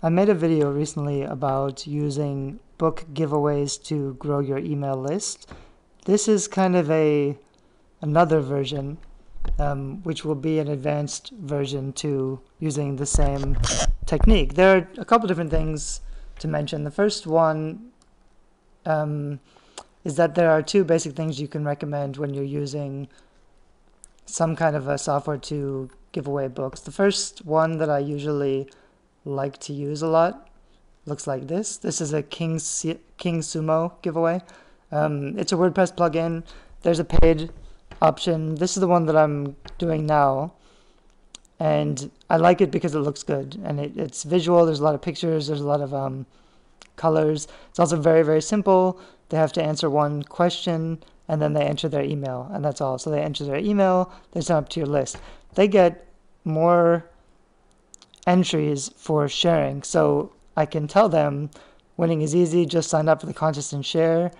I made a video recently about using book giveaways to grow your email list. This is kind of another version, which will be an advanced version to using the same technique. There are a couple different things to mention. The first one is that there are two basic things you can recommend when you're using some kind of a software to give away books. The first one that I usually like to use a lot looks like this. This is a King Sumo giveaway. It's a WordPress plugin. There's a paid option. This is the one that I'm doing now, and I like it because it looks good and it's visual. There's a lot of pictures. There's a lot of colors. It's also very, very simple. They have to answer one question and then they enter their email, and that's all. So they enter their email, they sign up to your list. They get more entries for sharing, so I can tell them winning is easy, just sign up for the contest and share.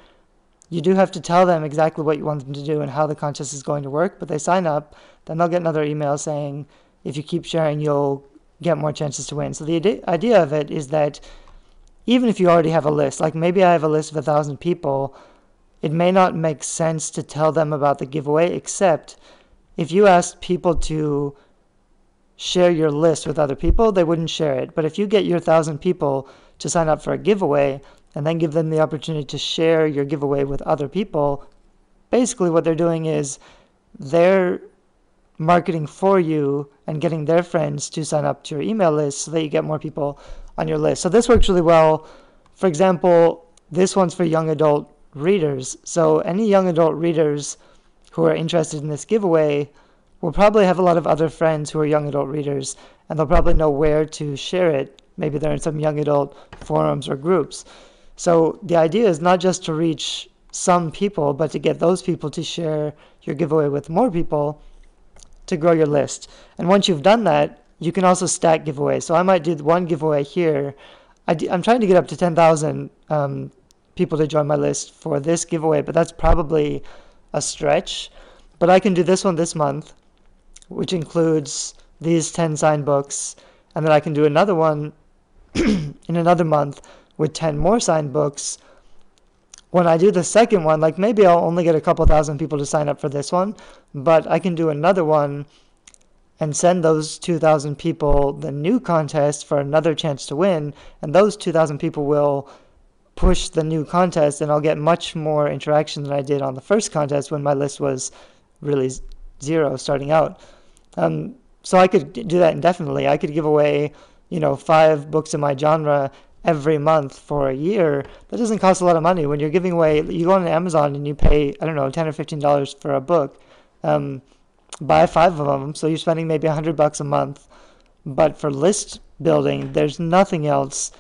You do have to tell them exactly what you want them to do and how the contest is going to work, but they sign up, then they'll get another email saying if you keep sharing you'll get more chances to win. So the idea of it is that even if you already have a list, like maybe I have a list of 1,000 people, it may not make sense to tell them about the giveaway, except if you ask people to share your list with other people, they wouldn't share it. But if you get your 1,000 people to sign up for a giveaway and then give them the opportunity to share your giveaway with other people, basically what they're doing is they're marketing for you and getting their friends to sign up to your email list so that you get more people on your list. So this works really well. For example, this one's for young adult readers. So any young adult readers who are interested in this giveaway will probably have a lot of other friends who are young adult readers, and they'll probably know where to share it. Maybe they're in some young adult forums or groups. So the idea is not just to reach some people, but to get those people to share your giveaway with more people to grow your list. And once you've done that, you can also stack giveaways. So I might do one giveaway here. I'm trying to get up to 10,000 people to join my list for this giveaway, but that's probably a stretch. But I can do this one this month, which includes these 10 signed books, and then I can do another one in another month with 10 more signed books. When I do the second one, like maybe I'll only get a couple thousand people to sign up for this one, but I can do another one and send those 2,000 people the new contest for another chance to win, and those 2,000 people will push the new contest, and I'll get much more interaction than I did on the first contest when my list was really zero starting out. So I could do that indefinitely. I could give away, 5 books in my genre every month for a year. That doesn't cost a lot of money. When you're giving away, you go on Amazon and you pay, I don't know, $10 or $15 for a book. Buy 5 of them, so you're spending maybe $100 a month. But for list building, there's nothing else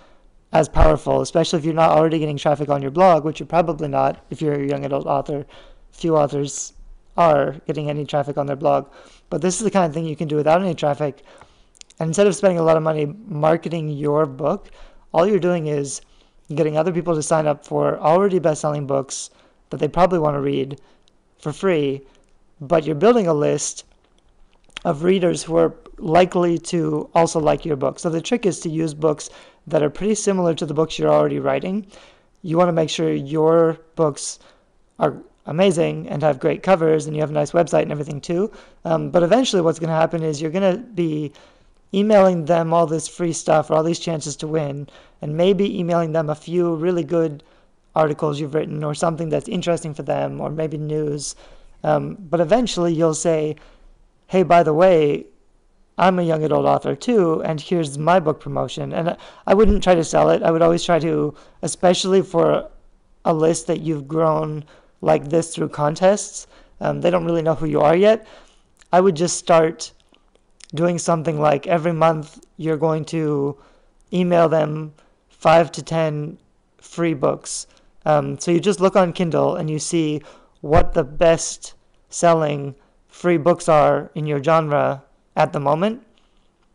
as powerful, especially if you're not already getting traffic on your blog, which you're probably not if you're a young adult author. Few authors are getting any traffic on their blog. But this is the kind of thing you can do without any traffic. And instead of spending a lot of money marketing your book, all you're doing is getting other people to sign up for already best-selling books that they probably want to read for free, but you're building a list of readers who are likely to also like your book. So the trick is to use books that are pretty similar to the books you're already writing. You want to make sure your books are amazing and have great covers and you have a nice website and everything too. But eventually what's going to happen is you're going to be emailing them all this free stuff or all these chances to win, and maybe emailing them a few really good articles you've written or something that's interesting for them, or maybe news. But eventually you'll say, hey, by the way, I'm a young adult author too, and here's my book promotion. And I wouldn't try to sell it. I would always try to, especially for a list that you've grown like this through contests, they don't really know who you are yet. I would just start doing something like every month you're going to email them 5 to 10 free books. So you just look on Kindle and you see what the best selling free books are in your genre at the moment,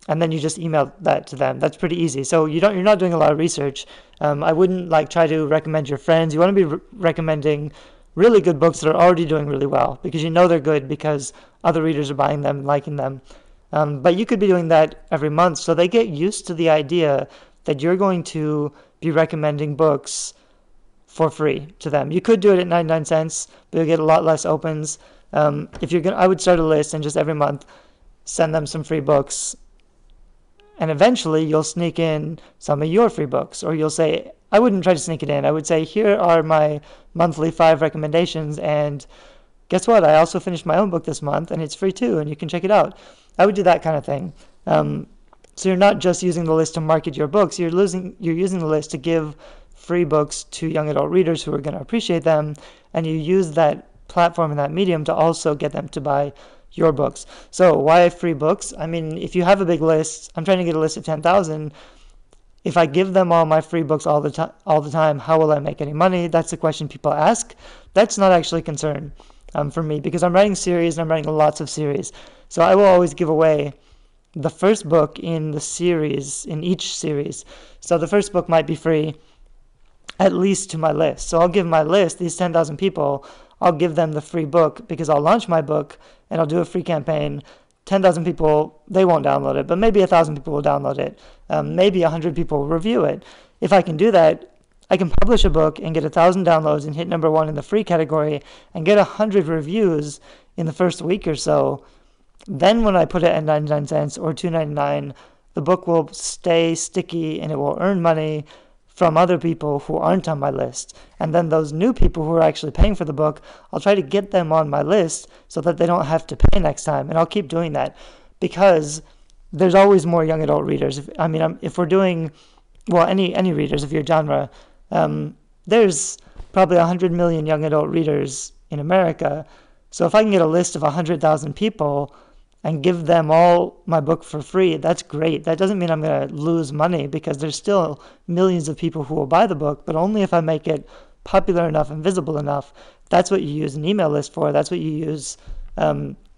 and then you just email that to them. That's pretty easy. So you're not doing a lot of research. I wouldn't try to recommend your friends. You want to be recommending really good books that are already doing really well, because you know they're good because other readers are buying them and liking them. But you could be doing that every month, so they get used to the idea that you're going to be recommending books for free to them. You could do it at 99 cents, but you'll get a lot less opens. If you're gonna, I would start a list and just every month send them some free books, and eventually you'll sneak in some of your free books, or you'll say, I wouldn't try to sneak it in. I would say, here are my monthly 5 recommendations, and guess what? I also finished my own book this month, and it's free too, and you can check it out. I would do that kind of thing. So you're not just using the list to market your books. You're using the list to give free books to young adult readers who are going to appreciate them, and you use that platform and that medium to also get them to buy your books. So why free books? I mean, if you have a big list, I'm trying to get a list of 10,000. If I give them all my free books all the time, how will I make any money? That's the question people ask. That's not actually a concern for me, because I'm writing series and I'm writing lots of series. So I will always give away the first book in the series, in each series. So the first book might be free, at least to my list. So I'll give my list, these 10,000 people, I'll give them the free book, because I'll launch my book and I'll do a free campaign. 10,000 people, they won't download it, but maybe 1,000 people will download it. Maybe 100 people will review it. If I can do that, I can publish a book and get 1,000 downloads and hit number 1 in the free category and get 100 reviews in the first week or so. Then when I put it at 99 cents or $2.99, the book will stay sticky and it will earn money from other people who aren't on my list. And then those new people who are actually paying for the book, I'll try to get them on my list so that they don't have to pay next time. And I'll keep doing that, because there's always more young adult readers. If we're doing, well, any readers of your genre, there's probably 100 million young adult readers in America. So if I can get a list of 100,000 people and give them all my book for free, that's great. That doesn't mean I'm going to lose money, because there's still millions of people who will buy the book, but only if I make it popular enough and visible enough. That's what you use an email list for. That's what you use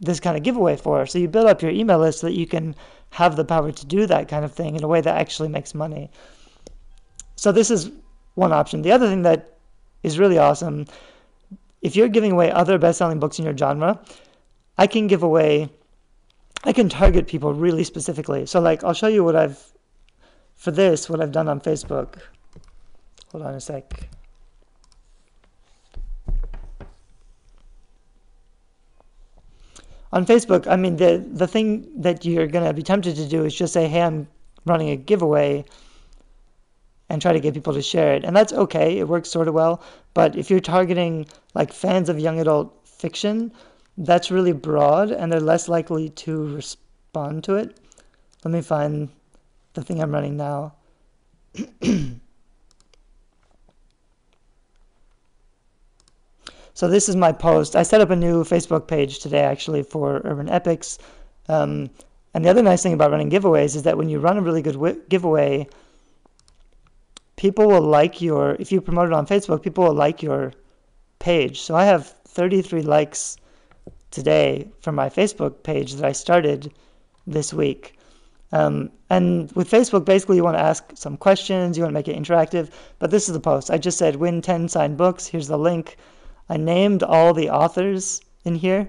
this kind of giveaway for. So you build up your email list so that you can have the power to do that kind of thing in a way that actually makes money. So this is one option. The other thing that is really awesome, if you're giving away other best-selling books in your genre, I can target people really specifically. So like, I'll show you what I've done on Facebook. Hold on a sec. On Facebook, I mean, the thing that you're going to be tempted to do is just say, hey, I'm running a giveaway, and try to get people to share it. And that's okay. It works sort of well. But if you're targeting like fans of young adult fiction, that's really broad, and they're less likely to respond to it. Let me find the thing I'm running now. So this is my post. I set up a new Facebook page today, actually, for Urban Epics. And the other nice thing about running giveaways is that when you run a really good giveaway, people will like if you promote it on Facebook, people will like your page. So I have 33 likes today from my Facebook page that I started this week. And with Facebook, basically you want to ask some questions, you want to make it interactive, but this is the post. I just said, win 10 signed books. Here's the link. I named all the authors in here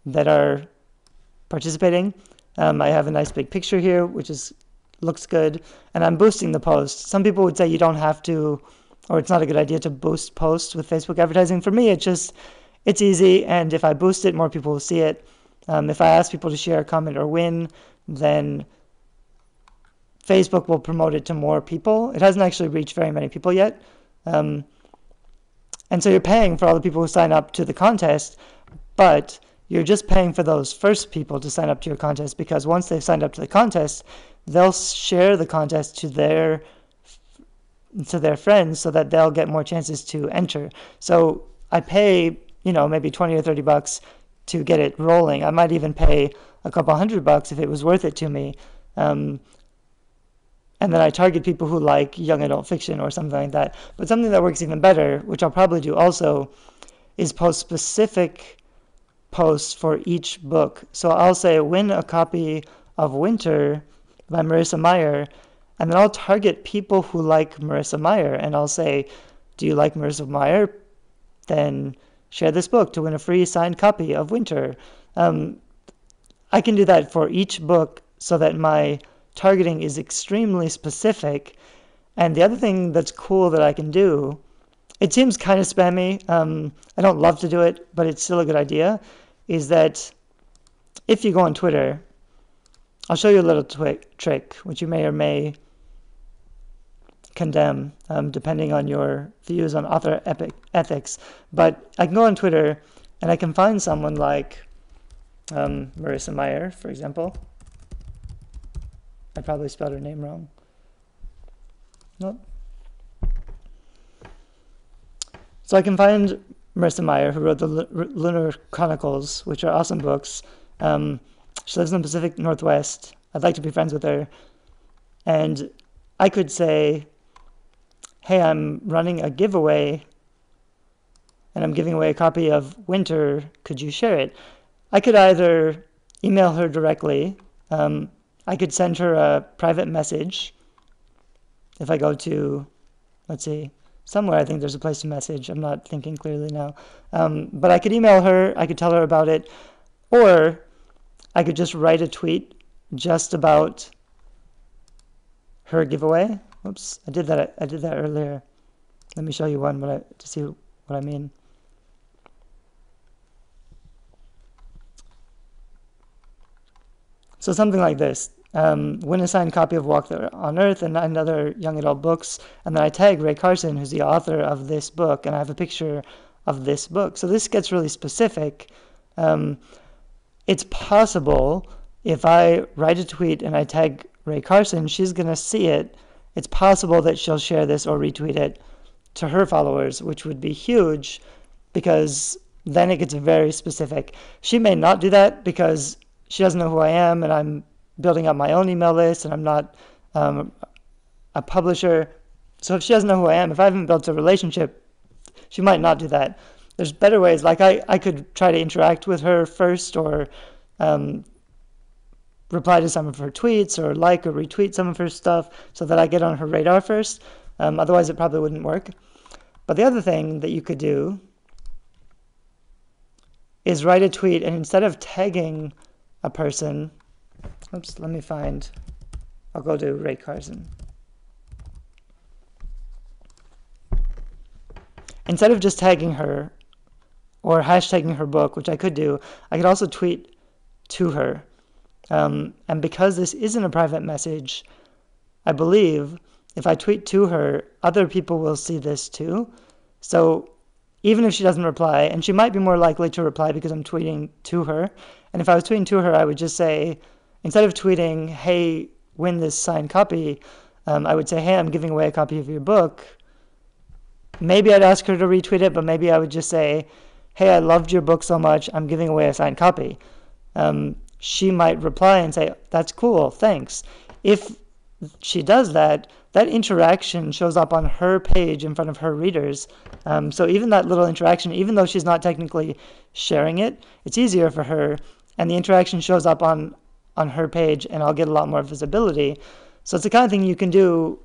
that are participating. I have a nice big picture here, which looks good, and I'm boosting the post. Some people would say you don't have to, or it's not a good idea to boost posts with Facebook advertising. For me, it's easy, and if I boost it, more people will see it. If I ask people to share, comment, or win, then Facebook will promote it to more people. It hasn't actually reached very many people yet. And so you're paying for all the people who sign up to the contest, but you're just paying for those first people to sign up to your contest, because once they've signed up to the contest, they'll share the contest to their friends so that they'll get more chances to enter. So I pay, maybe 20 or 30 bucks to get it rolling. I might even pay a couple $100 if it was worth it to me. And then I target people who like young adult fiction or something like that. But something that works even better, which I'll probably do also, is post specific posts for each book. So I'll say, win a copy of Winter by Marissa Meyer, and then I'll target people who like Marissa Meyer, and I'll say, do you like Marissa Meyer? Then share this book to win a free signed copy of Winter. I can do that for each book so that my targeting is extremely specific. And the other thing that's cool that I can do, it seems kind of spammy, I don't love to do it, but it's still a good idea, is that if you go on Twitter, I'll show you a little trick, which you may or may condemn, depending on your views on author ethics. But I can go on Twitter, and I can find someone like Marissa Meyer, for example. I probably spelled her name wrong. Nope. So I can find Marissa Meyer, who wrote the Lunar Chronicles, which are awesome books. She lives in the Pacific Northwest. I'd like to be friends with her. And I could say, hey, I'm running a giveaway, and I'm giving away a copy of Winter. Could you share it? I could either email her directly. I could send her a private message. If I go to, let's see, somewhere I think there's a place to message. I'm not thinking clearly now. But I could email her. I could tell her about it. Or I could just write a tweet just about her giveaway. Oops, I did that earlier. Let me show you one to see what I mean. So something like this. Win a signed copy of Walk on Earth and 9 other young adult books, and then I tag Ray Carson, who's the author of this book, and I have a picture of this book. So this gets really specific. It's possible if I write a tweet and I tag Ray Carson, she's going to see it. It's possible that she'll share this or retweet it to her followers, which would be huge because then it gets very specific. She may not do that because she doesn't know who I am, and I'm building up my own email list, and I'm not a publisher. So if she doesn't know who I am, if I haven't built a relationship, she might not do that. There's better ways. Like I could try to interact with her first, or reply to some of her tweets, or like or retweet some of her stuff so that I get on her radar first. Otherwise, it probably wouldn't work. But the other thing that you could do is write a tweet, and instead of tagging a person, oops, let me find, I'll go to Ray Carson. Instead of just tagging her or hashtagging her book, which I could do, I could also tweet to her. And because this isn't a private message, I believe if I tweet to her, other people will see this too. So even if she doesn't reply, and she might be more likely to reply because I'm tweeting to her, and if I was tweeting to her, I would just say, instead of tweeting, hey, win this signed copy, I would say, hey, I'm giving away a copy of your book. Maybe I'd ask her to retweet it, but maybe I would just say, hey, I loved your book so much, I'm giving away a signed copy. She might reply and say, that's cool, thanks. If she does that, that interaction shows up on her page in front of her readers. So even that little interaction, even though she's not technically sharing it, it's easier for her, and the interaction shows up on her page, and I'll get a lot more visibility. So it's the kind of thing you can do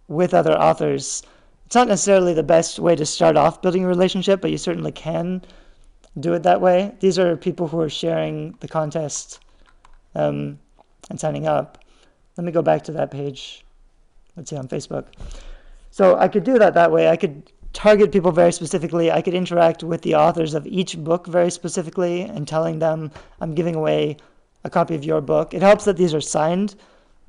with other authors. It's not necessarily the best way to start off building a relationship, but you certainly can do it that way. These are people who are sharing the contest and signing up. Let me go back to that page. Let's see, on Facebook. So I could do that way. I could target people very specifically. I could interact with the authors of each book very specifically and telling them I'm giving away a copy of your book. It helps that these are signed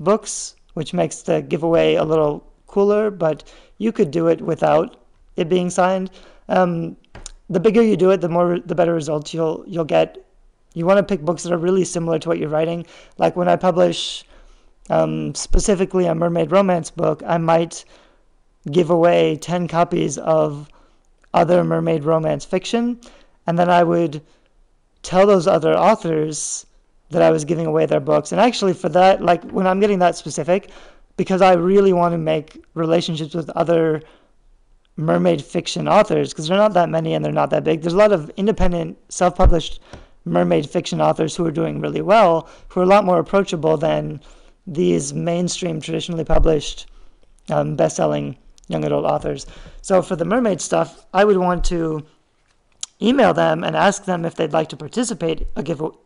books, which makes the giveaway a little cooler, but you could do it without it being signed. The bigger you do it, the better results you'll get. You want to pick books that are really similar to what you're writing. Like when I publish specifically a mermaid romance book, I might give away 10 copies of other mermaid romance fiction, and then I would tell those other authors that I was giving away their books. And actually for that, like when I'm getting that specific, because I really want to make relationships with other mermaid fiction authors, because they're not that many and they're not that big. There's a lot of independent, self-published mermaid fiction authors who are doing really well, who are a lot more approachable than these mainstream, traditionally published, best-selling young adult authors. So for the mermaid stuff, I would want to email them and ask them if they'd like to participate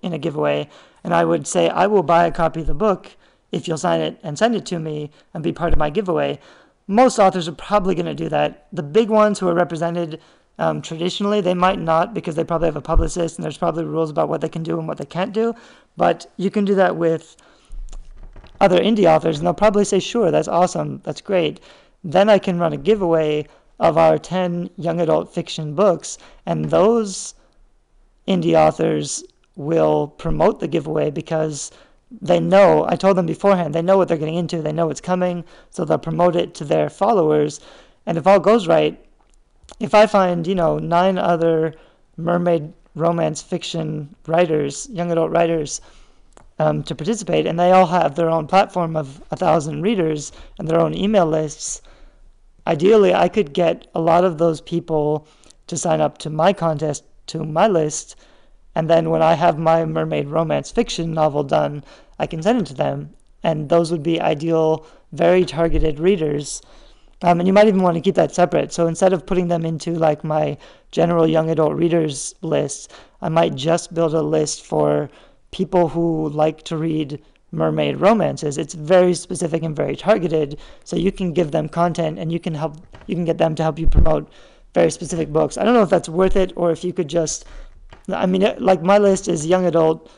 in a giveaway, and I would say, I will buy a copy of the book if you'll sign it and send it to me and be part of my giveaway. Most authors are probably going to do that. The big ones who are represented traditionally, they might not, because they probably have a publicist and there's probably rules about what they can do and what they can't do. But you can do that with other indie authors, and they'll probably say, sure, that's awesome, that's great. Then I can run a giveaway of our 10 young adult fiction books, and those indie authors will promote the giveaway because they know, I told them beforehand, they know what they're getting into, they know what's coming, so they'll promote it to their followers. And if all goes right, if I find, 9 other mermaid romance fiction writers, young adult writers, to participate, and they all have their own platform of 1,000 readers and their own email lists, ideally I could get a lot of those people to sign up to my contest, to my list, and then when I have my mermaid romance fiction novel done, I can send it to them, and those would be ideal, very targeted readers. And you might even want to keep that separate. So instead of putting them into like my general young adult readers list, I might just build a list for people who like to read mermaid romances. It's very specific and very targeted, so you can give them content and you can get them to help you promote very specific books. I don't know if that's worth it, or if you could just, like my list is young adult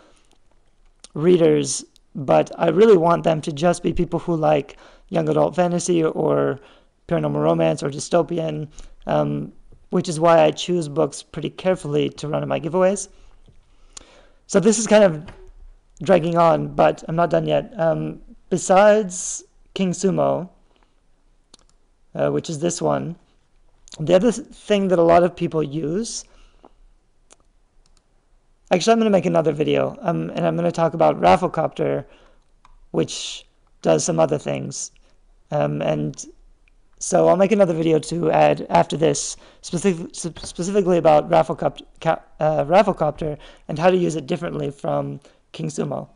readers, but I really want them to just be people who like young adult fantasy or paranormal romance or dystopian, which is why I choose books pretty carefully to run in my giveaways. So this is kind of dragging on, but I'm not done yet. Besides King Sumo, which is this one, the other thing that a lot of people use, actually I'm going to make another video, and I'm going to talk about Rafflecopter, which does some other things. And so I'll make another video to add after this, specifically about Rafflecopter and how to use it differently from King Sumo.